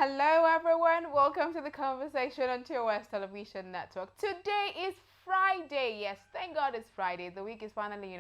Hello everyone, welcome to the conversation on TOS Television Network. Today is Friday. Yes, thank God it's Friday. The week is finally,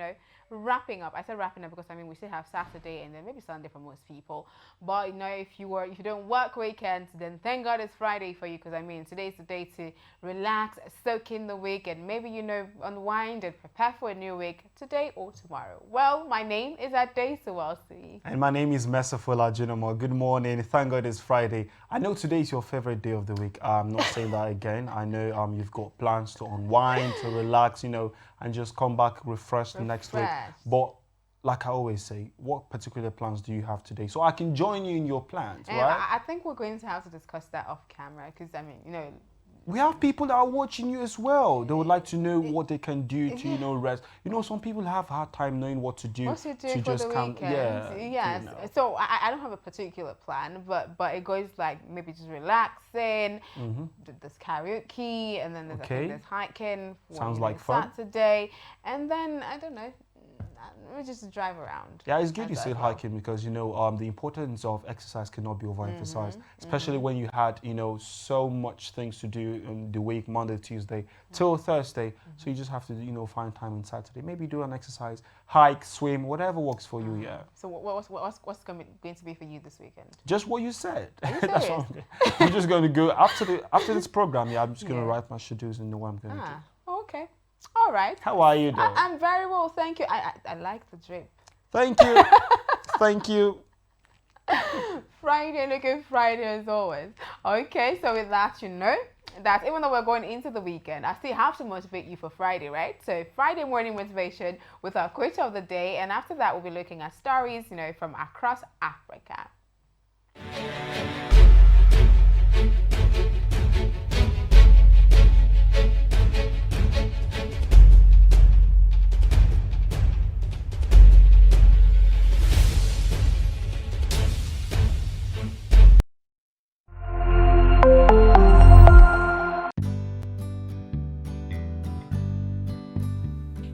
wrapping up. I said wrapping up because we still have Saturday and then maybe Sunday for most people. But if you don't work weekends, then thank God it's Friday for you because today's the day to relax, soak in the week and maybe unwind and prepare for a new week today or tomorrow. Well, my name is Adedapo. And my name is Mesafola Junamo. Good morning. Thank God it's Friday. I know today is your favorite day of the week. I'm not saying that again. I know you've got plans to unwind, to relax, and just come back refreshed next week. But like I always say, what particular plans do you have today? So I can join you in your plans, right? I think we're going to have to discuss that off camera because, we have people that are watching you as well. They would like to know what they can do to, rest. Some people have hard time knowing what to do. What to do for the weekend. Yes. So I don't have a particular plan, but it goes like maybe just relaxing, there's karaoke, and then there's hiking. Sounds like fun. Saturday, and then, I don't know, we just drive around. Yeah, it's good you say hiking because the importance of exercise cannot be overemphasized, especially when you had so much things to do in the week, Monday, Tuesday till Thursday. So you just have to find time on Saturday, maybe do an exercise, hike, swim, whatever works for you. Yeah. So what's going to be for you this weekend? Just what you said. Are you serious? I'm just going to go after this program. Yeah, I'm just going to write my schedules and know what I'm going to do. Okay. All right. How are you doing? I'm very well, thank you. I like the drip. Thank you. Thank you. Friday looking Friday as always. Okay, so with that, that even though we're going into the weekend, I still have to motivate you for Friday, right? So Friday morning motivation with our quote of the day, and after that we'll be looking at stories, from across Africa.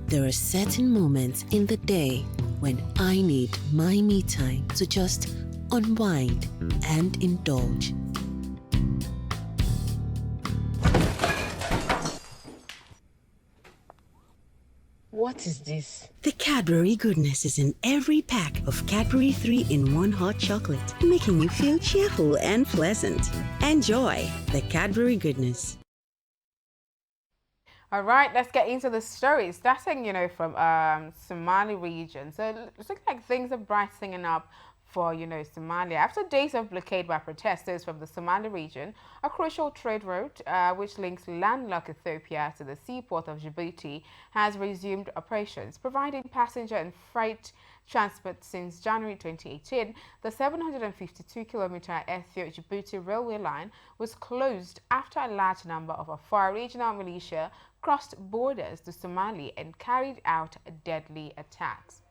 There are certain moments in the day when I need my me time to just unwind and indulge. What is this? The Cadbury goodness is in every pack of Cadbury 3-in-1 hot chocolate, making you feel cheerful and pleasant. Enjoy the Cadbury goodness. All right, let's get into the story. Starting, from Somali region. So it looks like things are brightening up for, Somalia. After days of blockade by protesters from the Somali region, a crucial trade route which links landlocked Ethiopia to the seaport of Djibouti has resumed operations, providing passenger and freight transport since January 2018. The 752-kilometer Ethiopia-Djibouti railway line was closed after a large number of Afar regional militia crossed borders to Somalia and carried out deadly attacks.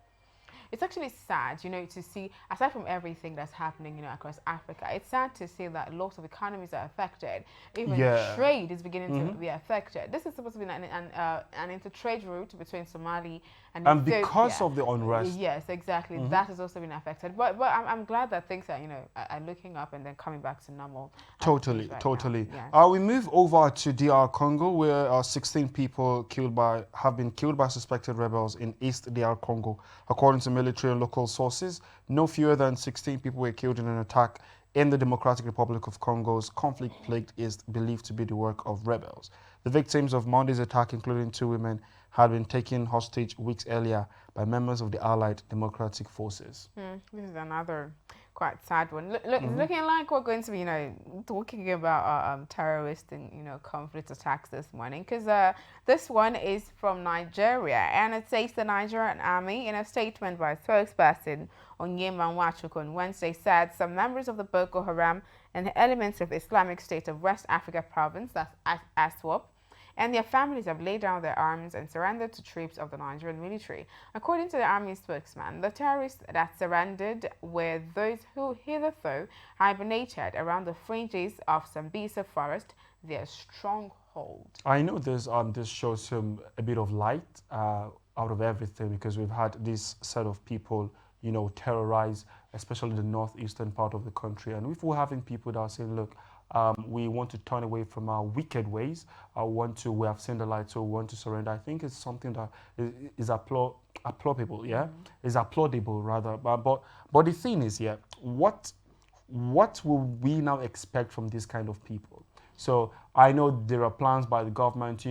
It's actually sad, to see, aside from everything that's happening, across Africa, it's sad to see that lots of economies are affected. Even trade is beginning to be affected. This is supposed to be an inter-trade route between Somali and Ethiopia. Because of the unrest. Yes, exactly. That has also been affected. But I'm glad that things are, are looking up and then coming back to normal. Totally. Yes. We move over to DR Congo, where 16 people have been killed by suspected rebels in East DR Congo. According to military and local sources, no fewer than 16 people were killed in an attack in the Democratic Republic of Congo's conflict-plagued East, believed to be the work of rebels. The victims of Monday's attack, including 2 women, had been taken hostage weeks earlier by members of the Allied Democratic Forces. This is another quite sad one. Looking like we're going to be, talking about terrorist and, conflict attacks this morning, because this one is from Nigeria, and it says the Nigerian army, in a statement by a spokesperson Onyema Nwachukwu on Wednesday, said some members of the Boko Haram and elements of Islamic State of West Africa province, that's ASWAP, and their families have laid down their arms and surrendered to troops of the Nigerian military. According to the army spokesman, the terrorists that surrendered were those who hitherto hibernated around the fringes of Sambisa Forest, their stronghold. I know this shows a bit of light out of everything, because we've had this set of people terrorize especially the northeastern part of the country. And if we're having people that are saying, look, we want to turn away from our wicked ways, we have seen the light, so we want to surrender. I think it's something that is applaudable, yeah? Is applaudable, rather. But the thing is, yeah, what will we now expect from this kind of people? So I know there are plans by the government,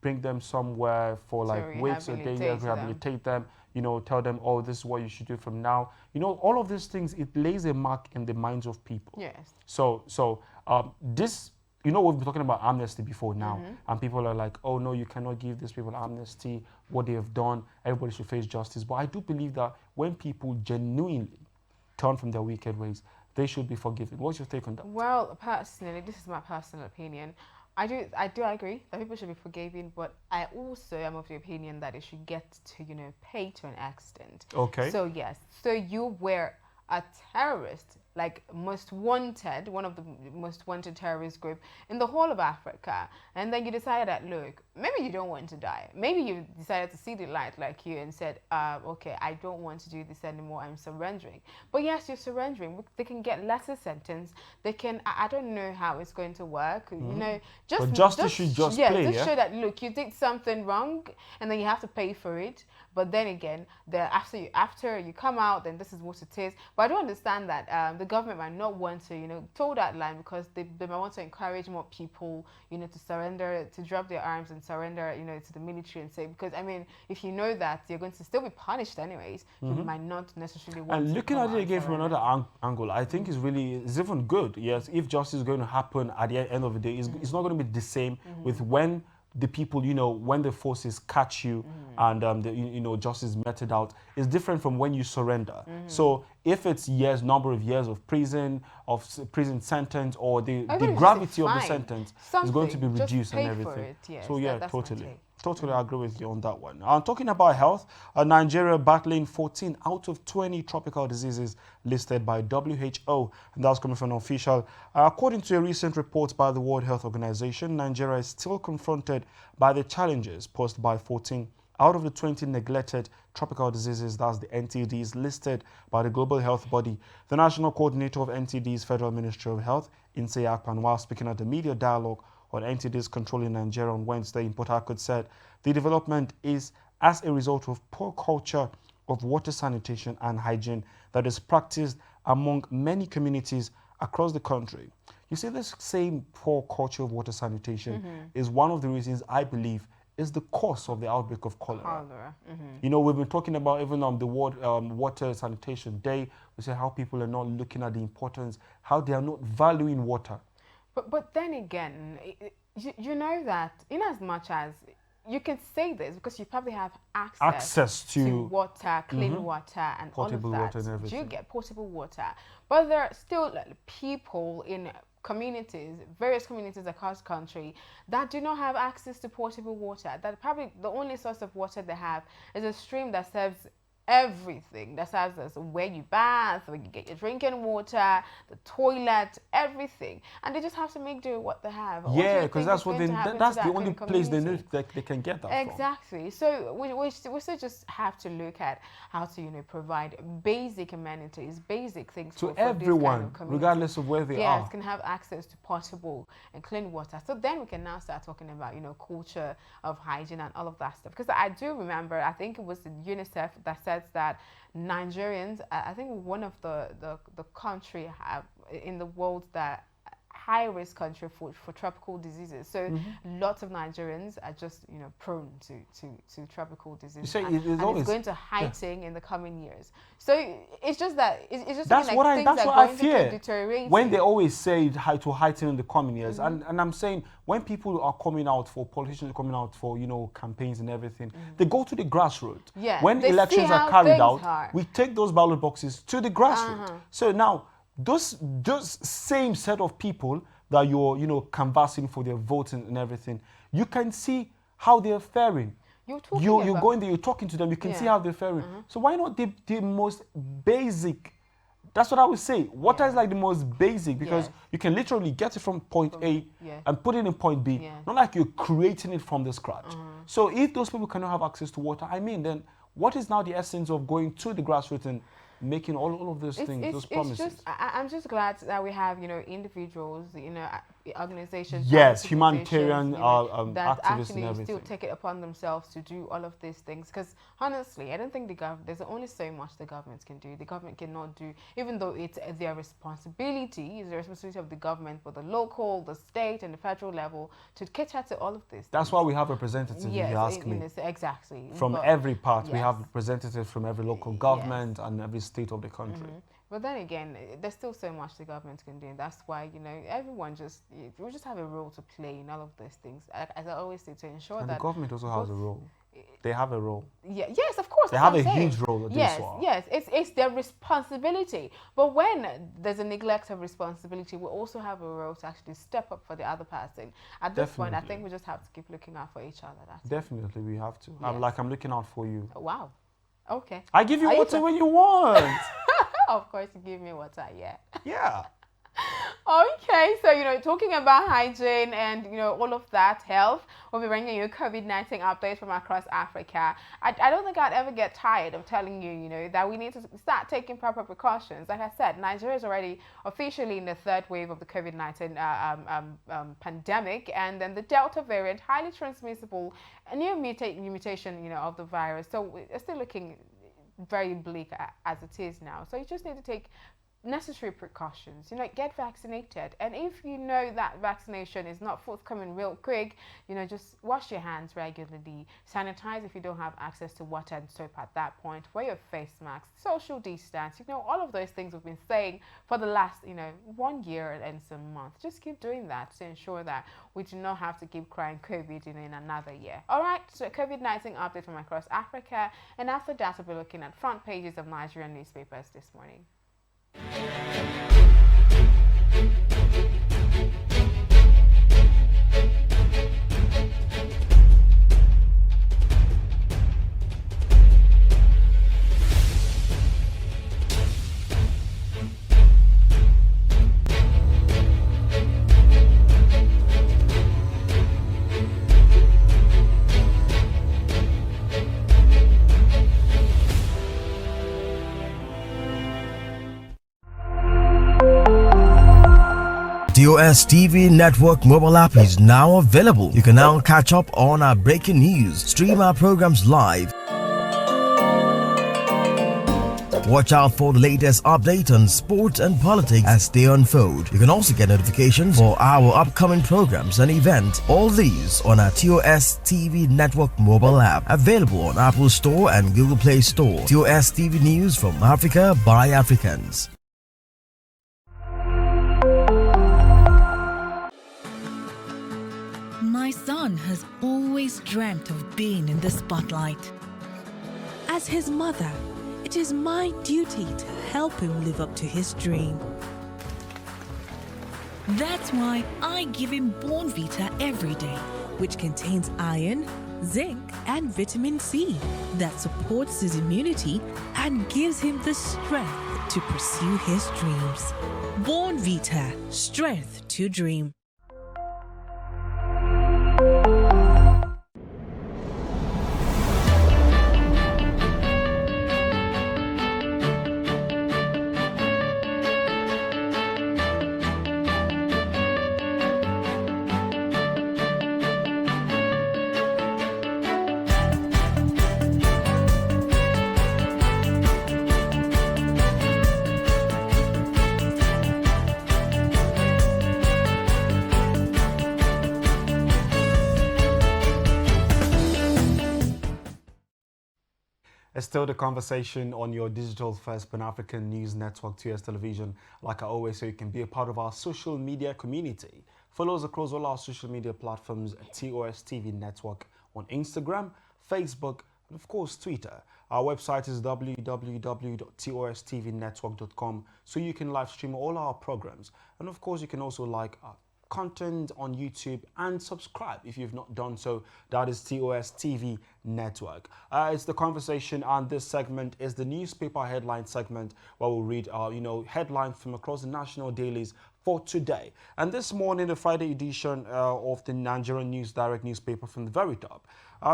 bring them somewhere for like weeks or days, rehabilitate them, tell them, oh, this is what you should do from now. All of these things, it lays a mark in the minds of people. Yes. So this, we've been talking about amnesty before now, and people are like, oh no, you cannot give these people amnesty, what they have done, everybody should face justice. But I do believe that when people genuinely turn from their wicked ways, they should be forgiven. What's your take on that? Well, personally, this is my personal opinion. I do agree that people should be forgiven, but I also am of the opinion that it should get to, pay to an extent. Okay. So yes, so you were a terrorist, like most wanted, one of the most wanted terrorist group in the whole of Africa, and then you decided that, look, maybe you don't want to die. Maybe you decided to see the light like you and said, okay, I don't want to do this anymore, I'm surrendering. But yes, you're surrendering. They can get lesser sentence. They can, I don't know how it's going to work, But justice should just play, just show that, look, you did something wrong and then you have to pay for it. But then again, after you come out, then this is what it is. But I don't understand that the government might not want to, toe that line, because they might want to encourage more people, to surrender, to drop their arms and surrender, to the military and say, because I mean, if you know that you're going to still be punished anyways, you might not necessarily want to. And looking at it again from another angle, I think it's even good. Yes, if justice is going to happen at the end of the day, it's not going to be the same with when the people, when the forces catch you and justice is meted out, is different from when you surrender. So if it's number of years of prison sentence, or the gravity of the sentence is going to be reduced and everything. Yes, so yeah, totally agree with you on that one. Talking about health, Nigeria battling 14 out of 20 tropical diseases listed by WHO, and that's coming from an official. According to a recent report by the World Health Organization, Nigeria is still confronted by the challenges posed by 14 out of the 20 neglected tropical diseases, that's the NTDs, listed by the global health body. The national coordinator of NTDs, Federal Ministry of Health, Inse Akpan, while speaking at the media dialogue on NTDs controlling Nigeria on Wednesday in Port Harcourt, said the development is as a result of poor culture of water sanitation and hygiene that is practiced among many communities across the country. You see, this same poor culture of water sanitation is one of the reasons I believe is the cause of the outbreak of cholera. We've been talking about even on the World Water Sanitation Day, we say how people are not looking at the importance, how they are not valuing water. But then again, you know that in as much as you can say this because you probably have access to water, clean water, and portable all of water that. and everything. You get portable water, but there are still people in communities, various communities across the country, that do not have access to portable water. That probably the only source of water they have is a stream that serves everything, that serves as where you bath, where you get your drinking water, the toilet, everything, and they just have to make do with what they have. Yeah, because that's the only place they know that they can get that exactly. from. So we still just have to look at how to provide basic amenities, basic things to for everyone, this kind of regardless of where they are. Yes, can have access to potable and clean water. So then we can now start talking about culture of hygiene and all of that stuff. Because I do remember, I think it was UNICEF that said that Nigerians, I think one of the country in the world that high risk country for tropical diseases. So lots of Nigerians are just prone to tropical diseases. So and it's going to heighten in the coming years. So it's just that it's just that's what I fear. Deteriorating. When they always say to heighten in the coming years, and I'm saying when people are coming out for politicians coming out for campaigns and everything, they go to the grassroots. Yeah, when elections are carried out, we take those ballot boxes to the grassroots. So now those same set of people that you're canvassing for their votes and everything, you can see how they're faring. You're going there, you're talking to them, you can see how they're faring. So why not the most basic? That's what I would say. Water is like the most basic, because you can literally get it from point A and put it in point B. Not like you're creating it from the scratch. So if those people cannot have access to water, then what is now the essence of going to the grassroots and making all of those things, those promises. It's just, I'm just glad that we have, individuals, organizations, Yes, charity humanitarian organizations, that activists and actually everything. still take it upon themselves to do all of these things. Because honestly, I don't think there's only so much the government can do. The government cannot do, even though it's their responsibility, it's the responsibility of the government, for the local, the state, and the federal level to cater to all of this. That's why we have representatives, Yes, if you ask me. Exactly. From every part, we yes. have representatives from every local government and every state of the country. But then again, there's still so much the government can do. That's why, everyone we just have a role to play in all of these things. As I always say, to ensure And that the government also has a role. They have a role. Yeah, yes, of course. They have a huge role to do yes, so. Yes, it's their responsibility. But when there's a neglect of responsibility, we also have a role to actually step up for the other person. At this point, I think we just have to keep looking out for each other. Definitely, we have to. Yes. I'm looking out for you. Wow. Okay. I give you water when you want. Of course, you give me water, yeah. Yeah. Okay, so, talking about hygiene and, all of that, health, we'll be bringing you COVID-19 updates from across Africa. I don't think I'd ever get tired of telling you, that we need to start taking proper precautions. Like I said, Nigeria is already officially in the third wave of the COVID-19 pandemic, and then the Delta variant, highly transmissible, a new mutation, of the virus. So we're still looking very bleak as it is now. So you just need to take necessary precautions, get vaccinated. And if you know that vaccination is not forthcoming real quick, just wash your hands regularly, sanitize if you don't have access to water and soap at that point, wear your face mask, social distance, all of those things we've been saying for the last 1 year and some months. Just keep doing that to ensure that we do not have to keep crying COVID in another year. All right, so COVID-19 update from across Africa, and after that we'll be looking at front pages of Nigerian newspapers this morning. TOS TV Network mobile app is now available. You can now catch up on our breaking news, stream our programs live, watch out for the latest update on sports and politics as they unfold. You can also get notifications for our upcoming programs and events. All these on our TOS TV Network mobile app, available on Apple Store and Google Play Store. TOS TV News from Africa by Africans. My son has always dreamt of being in the spotlight. As his mother, it is my duty to help him live up to his dream. That's why I give him Born Vita every day, which contains iron, zinc, and vitamin C that supports his immunity and gives him the strength to pursue his dreams. Born Vita, strength to dream. It's still the conversation on your digital first Pan-African news network, TOS Television. Like I always say, you can be a part of our social media community. Follow us across all our social media platforms, TOS TV Network on Instagram, Facebook, and of course Twitter. Our website is www.tostvnetwork.com, so you can live stream all our programs. And of course, you can also like our content on YouTube and subscribe if you've not done so. That is TOS TV Network. It's the conversation, and this segment is the newspaper headline segment where we'll read headlines from across the national dailies for today. And this morning, the Friday edition of the Nigerian News Direct newspaper from the very top.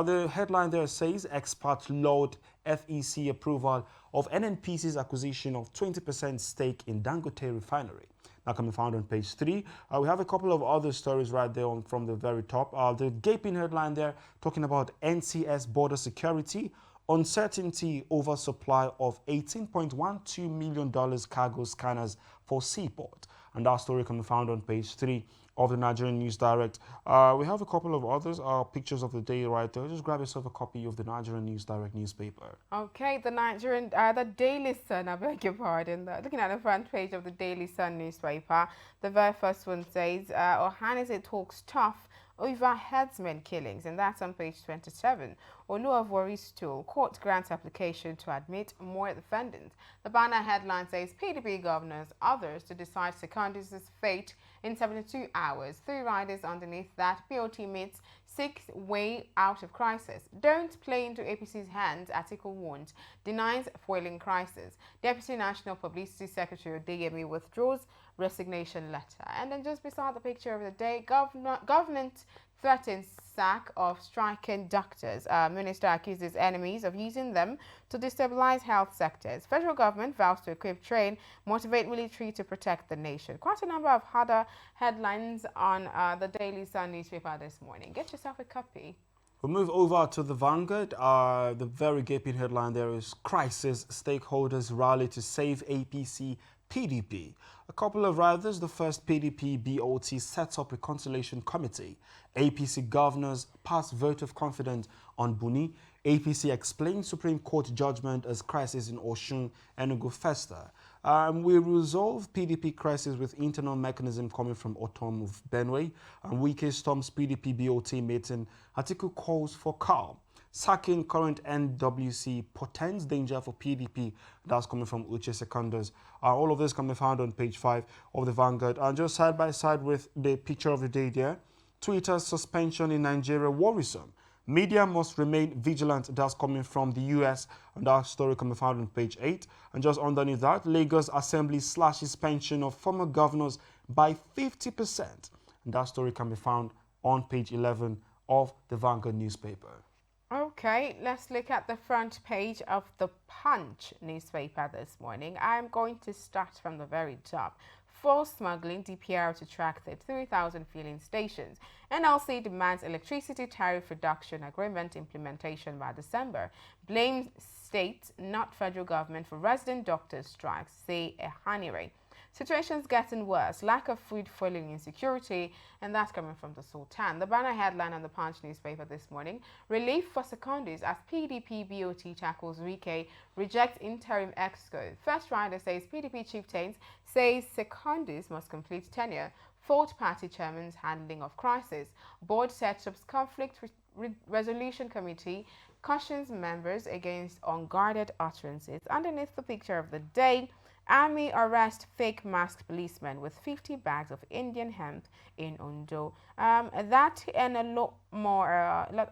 The headline there says, experts laud FEC approval of NNPC's acquisition of 20% stake in Dangote refinery. That can be found on page 3. We have a couple of other stories right there from the very top. The gaping headline there talking about NCS border security, uncertainty over supply of $18.12 million cargo scanners for Seaport. And that story can be found on page 3 of the Nigerian News Direct. We have a couple of others, pictures of the day right there. Just grab yourself a copy of the Nigerian News Direct newspaper. Okay, the Daily Sun, I beg your pardon. Looking at the front page of the Daily Sun newspaper, the very first one says, Ohanese talks tough over headsmen killings, and that's on page 27. Oluwavori's stool, court grants application to admit more defendants. The banner headline says, PDP governors, others to decide Secondus' fate in 72 hours. 3 riders underneath that, POT meets 6 way out of crisis. Don't play into APC's hands, Atiku warns. Denies foiling crisis. Deputy National Publicity Secretary Odeyemi withdraws resignation letter. And then just beside the picture of the day, government threatens sack of striking doctors. Minister accuses enemies of using them to destabilize health sectors. Federal government vows to equip, train, motivate military to protect the nation. Quite a number of other headlines on the Daily Sun newspaper this morning. Get yourself a copy. We'll move over to the Vanguard. The very gaping headline there is, crisis, stakeholders rally to save APC PDP. A couple of riders, the first PDP BOT sets up reconciliation committee. APC governors pass vote of confidence on Buni. APC explains Supreme Court judgment as crisis in Osun, Enugu fester. We resolve PDP crisis with internal mechanism coming from Otom of Benue. And Wike storms PDP BOT meeting. Atiku calls for calm. Sacking current NWC portends danger for PDP. That's coming from Uche Secondus. All of this can be found on page 5 of the Vanguard. And just side by side with the picture of the day there, Twitter's suspension in Nigeria worrisome. Media must remain vigilant. That's coming from the US. And that story can be found on page 8. And just underneath that, Lagos Assembly slashes pension of former governors by 50%. And that story can be found on page 11 of the Vanguard newspaper. Okay, let's look at the front page of the Punch newspaper this morning. I'm going to start from the very top. Forced smuggling, DPR to track 33,000 filling stations. NLC demands electricity tariff reduction agreement implementation by December. Blames state, not federal government, for resident doctors' strikes, say Ehanire. Situation's getting worse. Lack of food, fueling insecurity, and that's coming from the Sultan. The banner headline on the Punch newspaper this morning: relief for Secondus as PDP BOT tackles Wike, rejects interim exco. First rider says PDP chieftains says Secondus must complete tenure. Fault party chairman's handling of crisis. Board sets up conflict resolution committee. Cautions members against unguarded utterances. Underneath the picture of the day, Army arrest fake masked policeman with 50 bags of Indian hemp in Ondo. That and a lot more,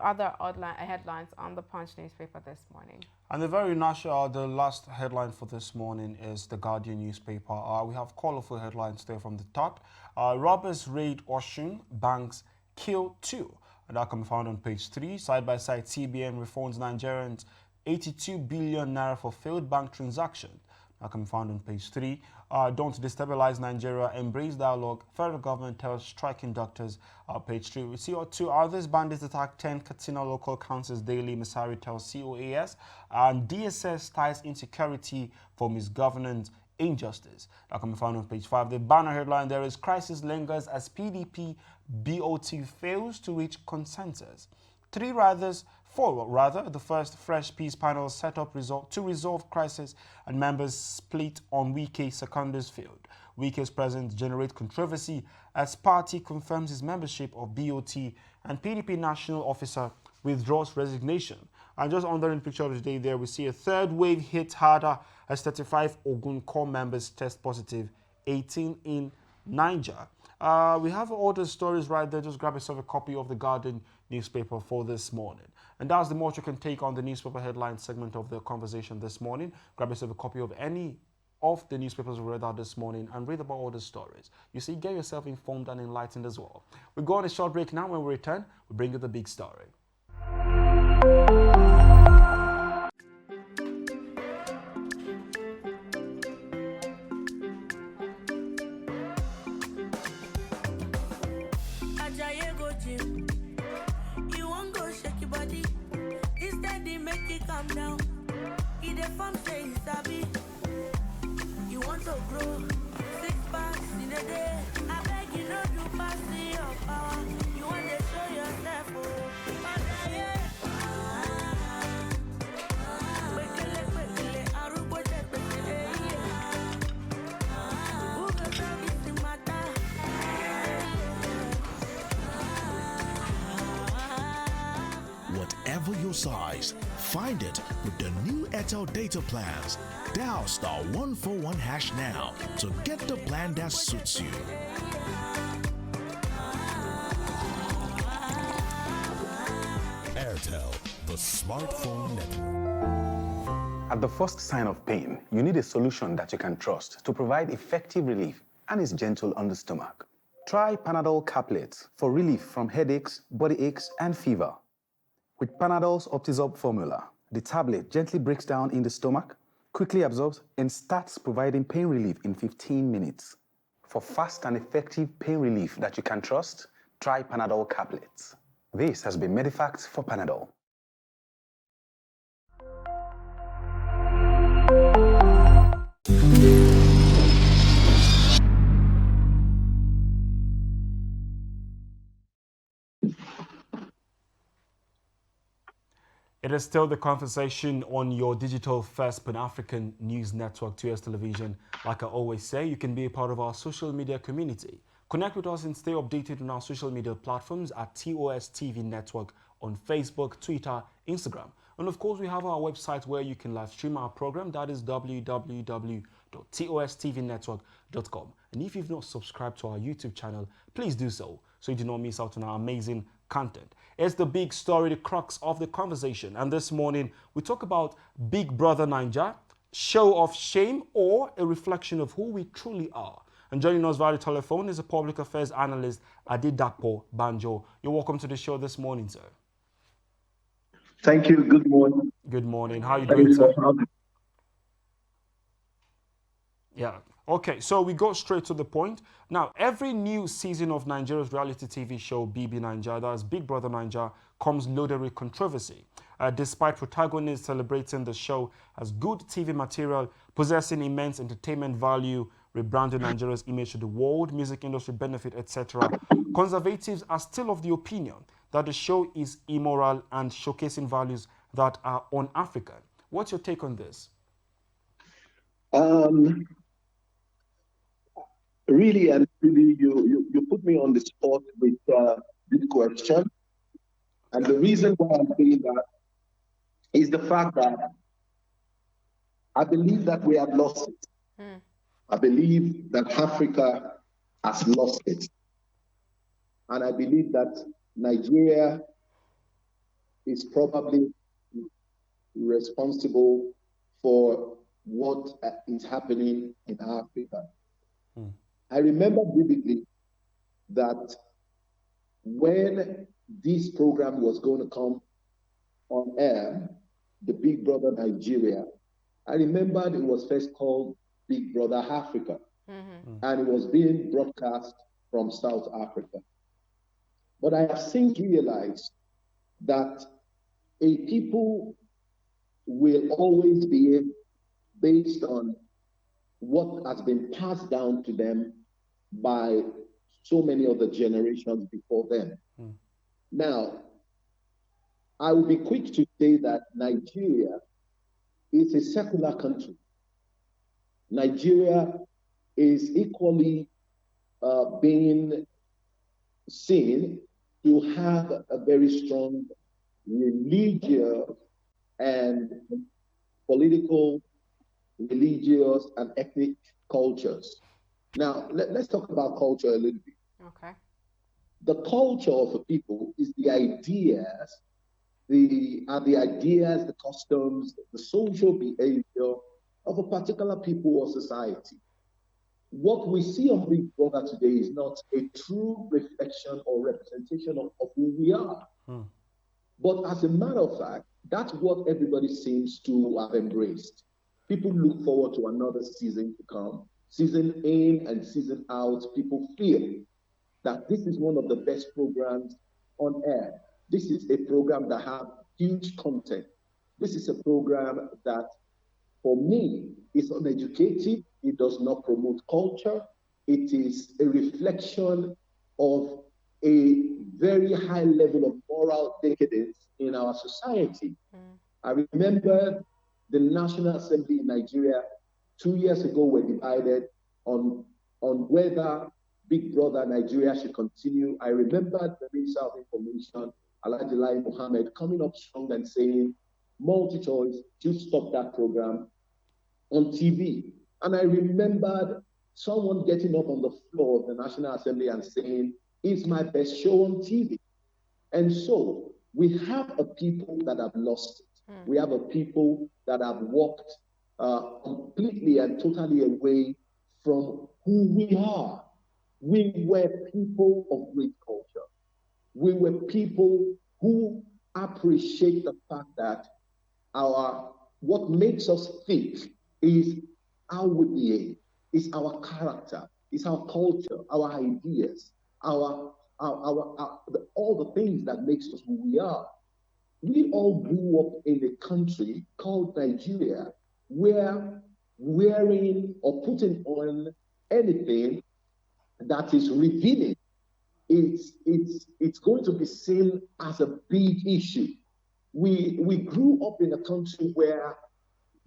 other headlines on the Punch newspaper this morning. And the last headline for this morning is the Guardian newspaper. We have colorful headlines there from the top. Robbers raid Osun, banks kill 2. And that can be found on page 3. Side by side, CBN refunds Nigerians 82 billion naira for failed bank transaction. That can be found on page 3. Don't destabilize Nigeria, embrace dialogue. Federal government tells striking doctors. Page 3. We see 2 others. Bandits attack 10 Katsina local councils daily. Misari tells COAS. And DSS ties insecurity for misgovernance, injustice. That can be found on page 5. The banner headline there is, crisis lingers as PDP BOT fails to reach consensus. 4 rather, the first fresh peace panel set up to resolve crisis, and members split on Wike Secondus field. Wike's presence generates controversy as party confirms his membership of BOT, and PDP national officer withdraws resignation. And just under the picture of the day there, we see a third wave hit harder as 35 Ogun core members test positive, 18 in Naija. We have all the stories right there. Just grab yourself a copy of the Guardian newspaper for this morning. And that's the most you can take on the newspaper headline segment of the conversation this morning. Grab yourself a copy of any of the newspapers we read out this morning and read about all the stories. You see, get yourself informed and enlightened as well. We go on a short break now. When we return, we bring you the big story. You won't go shake your body. Instead, they make it calm down. Eat the farm say it's happy. You want to grow 6 packs in a day. I beg you, no do pass in your power. You want to show yourself, oh. Whatever your size, find it with the new Airtel data plans. Dial *141# now to get the plan that suits you. Airtel, the smartphone network. At the first sign of pain, you need a solution that you can trust to provide effective relief and is gentle on the stomach. Try Panadol Caplets for relief from headaches, body aches, and fever. With Panadol's Optizorb formula, the tablet gently breaks down in the stomach, quickly absorbs, and starts providing pain relief in 15 minutes. For fast and effective pain relief that you can trust, try Panadol Caplets. This has been Medifact for Panadol. It is still the conversation on your digital first Pan-African news network, TOS Television. Like I always say, you can be a part of our social media community. Connect with us and stay updated on our social media platforms at TOS TV Network on Facebook, Twitter, Instagram. And of course, we have our website where you can live stream our program. That is www.tostvnetwork.com. And if you've not subscribed to our YouTube channel, please do so you do not miss out on our amazing content. It's the big story, the crux of the conversation. And this morning, we talk about Big Brother Naija, show of shame or a reflection of who we truly are. And joining us via the telephone is a public affairs analyst, Adedapo Banjo. You're welcome to the show this morning, sir. Thank you. Good morning. Good morning. How are you doing, sir? Yeah. Okay, so we go straight to the point. Now, every new season of Nigeria's reality TV show, BB Naija, that's Big Brother Naija, comes loaded with controversy. Despite protagonists celebrating the show as good TV material, possessing immense entertainment value, rebranding Nigeria's image to the world, music industry benefit, etc., conservatives are still of the opinion that the show is immoral and showcasing values that are un-African. What's your take on this? Really, and really, you put me on the spot with this question. And the reason why I'm saying that is the fact that I believe that we have lost it. I believe that Africa has lost it. And I believe that Nigeria is probably responsible for what is happening in Africa. I remember vividly that when this program was going to come on air, the Big Brother Nigeria, I remember it was first called Big Brother Africa, and it was being broadcast from South Africa. But I have since realized that a people will always be based on what has been passed down to them by so many of the generations before them. Now, I will be quick to say that Nigeria is a secular country. Nigeria is equally being seen to have a very strong religious and political, religious and ethnic cultures. Now, let's talk about culture a little bit. Okay. The culture of a people is the ideas, the customs, the social behavior, of a particular people or society. What we see on Big Brother today is not a true reflection or representation of who we are. But as a matter of fact, that's what everybody seems to have embraced. People look forward to another season to come. Season in and season out, people feel that this is one of the best programs on air. This is a program that has huge content. This is a program that, for me, is uneducated. It does not promote culture. It is a reflection of a very high level of moral decadence in our society. I remember the National Assembly in Nigeria 2 years ago were divided on whether Big Brother Nigeria should continue. I remember the Minister of Information, Alhaji Lai Mohammed, coming up strong and saying, multi-choice should stop that program on TV. And I remembered someone getting up on the floor of the National Assembly and saying, it's my best show on TV. And so we have a people that have lost it. We have a people that have walked completely and totally away from who we are. We were people of great culture. We were people who appreciate the fact that what makes us think is how we behave, is our character, is our culture, our ideas, all the things that makes us who we are. We all grew up in a country called Nigeria, where wearing or putting on anything that is revealing, it's going to be seen as a big issue. We grew up in a country where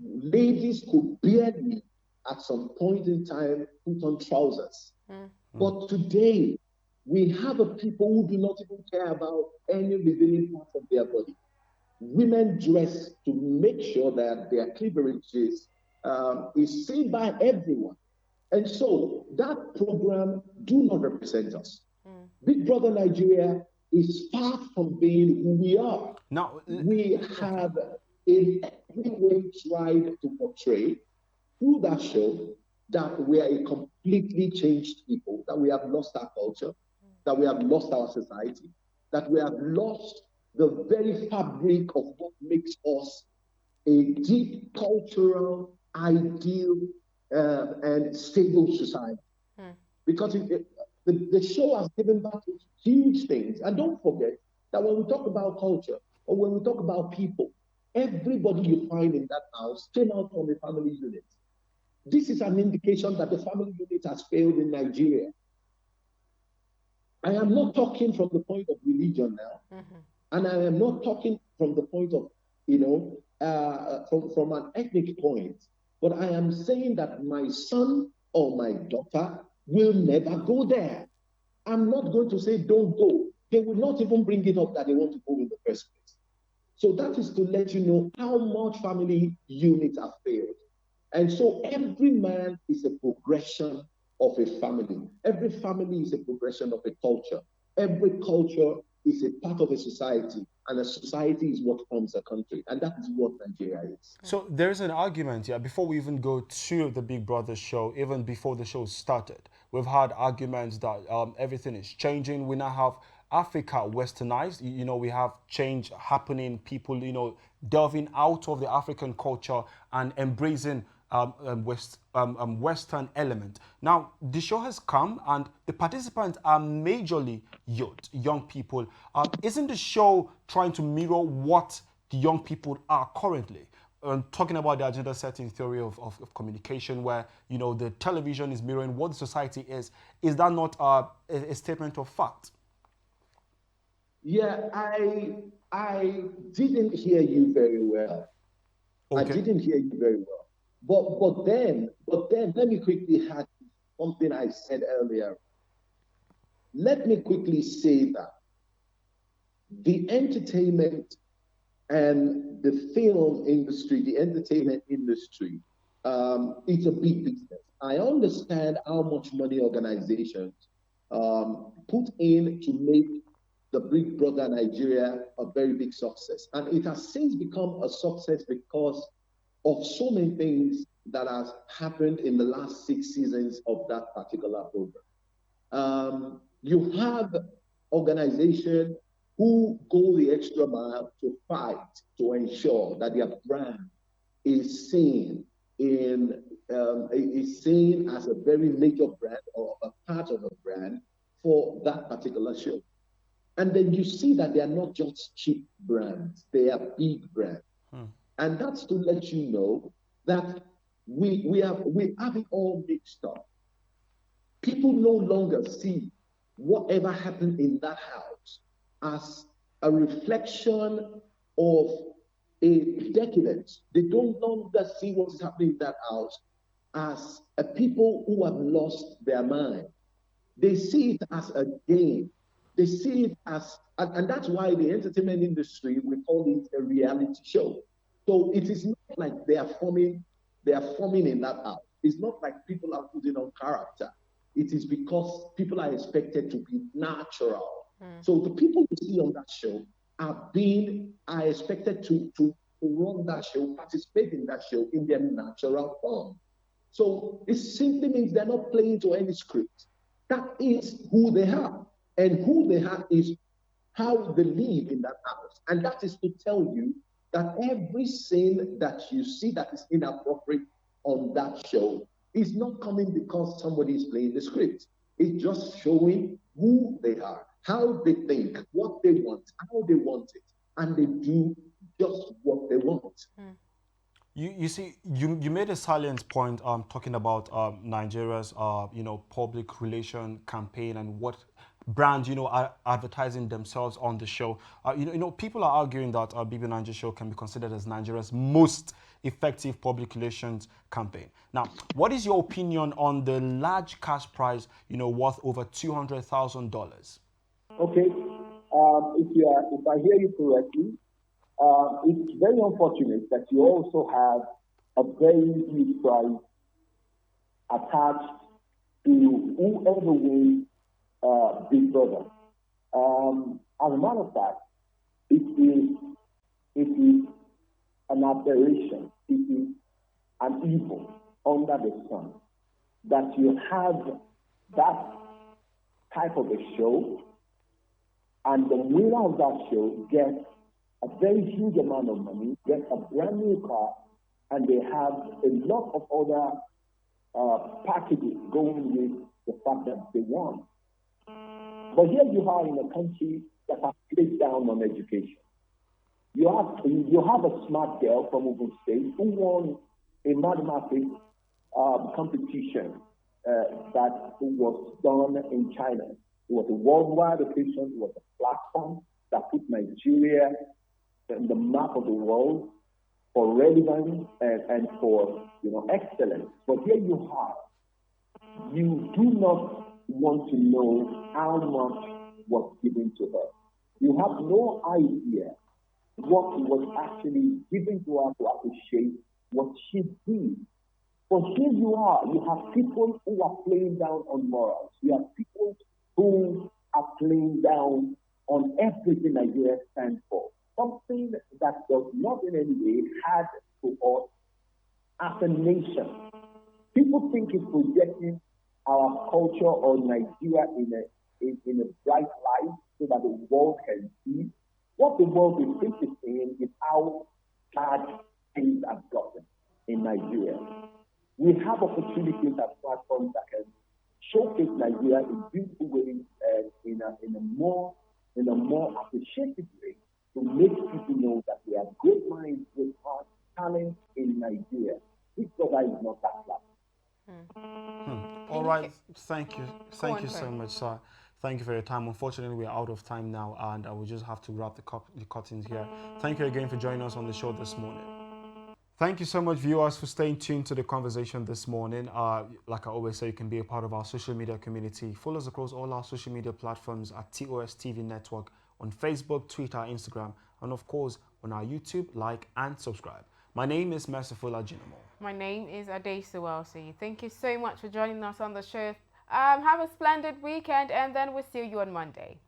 ladies could barely, at some point in time, put on trousers. But today, we have a people who do not even care about any revealing parts of their body. Women dress to make sure that their cleavage is seen by everyone. And so that program do not represent us. Big Brother Nigeria is far from being who we are. Now, we have in every way tried to portray through that show that we are a completely changed people, that we have lost our culture, that we have lost our society, that we have lost the very fabric of what makes us a deep cultural, ideal, and stable society. Because the show has given back to huge things. And don't forget that when we talk about culture or when we talk about people, everybody you find in that house came out from a family unit. This is an indication that the family unit has failed in Nigeria. I am not talking from the point of religion now. And I am not talking from the point of, from an ethnic point. But I am saying that my son or my daughter will never go there. I'm not going to say don't go. They will not even bring it up that they want to go in the first place. So that is to let you know how much family units have failed. And so every man is a progression of a family. Every family is a progression of a culture. Every culture is a part of a society, and a society is what forms a country, and that is what Nigeria is. So there's an argument here, before we even go to the Big Brother show, even before the show started, we've had arguments that everything is changing. We now have Africa westernized. We have change happening, people, delving out of the African culture and embracing Western element. Now, the show has come and the participants are majorly young people. Isn't the show trying to mirror what the young people are currently? Talking about the agenda setting theory of communication, where the television is mirroring what the society is that not a statement of fact? Yeah, I didn't hear you very well. Okay. I didn't hear you very well. But then let me quickly add something I said earlier. Let me quickly say that the entertainment and the film industry, the entertainment industry, it's a big business. I understand how much money organizations put in to make the Big Brother Nigeria a very big success. And it has since become a success because of so many things that has happened in the last 6 seasons of that particular program. You have organizations who go the extra mile to fight to ensure that their brand is seen is seen as a very major brand or a part of a brand for that particular show. And then you see that they are not just cheap brands, they are big brands. And that's to let you know that we have it all mixed up. People no longer see whatever happened in that house as a reflection of a decadence. They don't longer see what is happening in that house as a people who have lost their mind. They see it as a game. They see it as, and that's why the entertainment industry, we call it a reality show. So it is not like they are forming in that house. It's not like people are putting on character. It is because people are expected to be natural. So the people you see on that show are expected to run that show, participate in that show in their natural form. So it simply means they're not playing to any script. That is who they are. And who they are is how they live in that house. And that is to tell you that every scene that you see that is inappropriate on that show is not coming because somebody is playing the script. It's just showing who they are, how they think, what they want, how they want it, and they do just what they want. You see, you made a salient point talking about Nigeria's public relation campaign and what brands are advertising themselves on the show. People are arguing that BB Nigeria show can be considered as Nigeria's most effective public relations campaign. Now, what is your opinion on the large cash prize worth over $200,000? Okay, if I hear you correctly, it's very unfortunate that you also have a very huge prize attached to whoever wins Big Brother. As a matter of fact, it is an aberration. It is an evil under the sun that you have that type of a show, and the winner of that show gets a very huge amount of money, gets a brand new car, and they have a lot of other packages going with the fact that they won. But here you are in a country that has played down on education. You have a smart girl from Ogun State who won a mathematics competition that was done in China. It was a worldwide occasion. It was a platform that put Nigeria in the map of the world for relevance and for excellence. But here you are. You do not want to know how much was given to her. You have no idea what was actually given to her to appreciate what she did. But here you are. You have people who are playing down on morals. You have people who are playing down on everything Nigeria stands for. Something that does not in any way add to us as a nation. People think it's projecting our culture or Nigeria in a bright light so that the world can see. What the world is simply saying is how bad things have gotten in Nigeria. We have opportunities and platforms that can showcase Nigeria in beautiful ways and in a more appreciative way to make people know that we have great minds with art, talent in Nigeria. This brother is not that class. All right, thank you so much, sir. Thank you for your time. Unfortunately, we're out of time now, and I will just have to wrap the curtains here. Thank you again for joining us on the show this morning. Thank you so much, viewers, for staying tuned to the conversation this morning. Like I always say, you can be a part of our social media community. Follow us across all our social media platforms at TOS TV Network on Facebook, Twitter, Instagram, and of course on our YouTube. Like and subscribe. My name is Merciful Ajinomo. My name is Adedapo. Thank you so much for joining us on the show. Have a splendid weekend, and then we'll see you on Monday.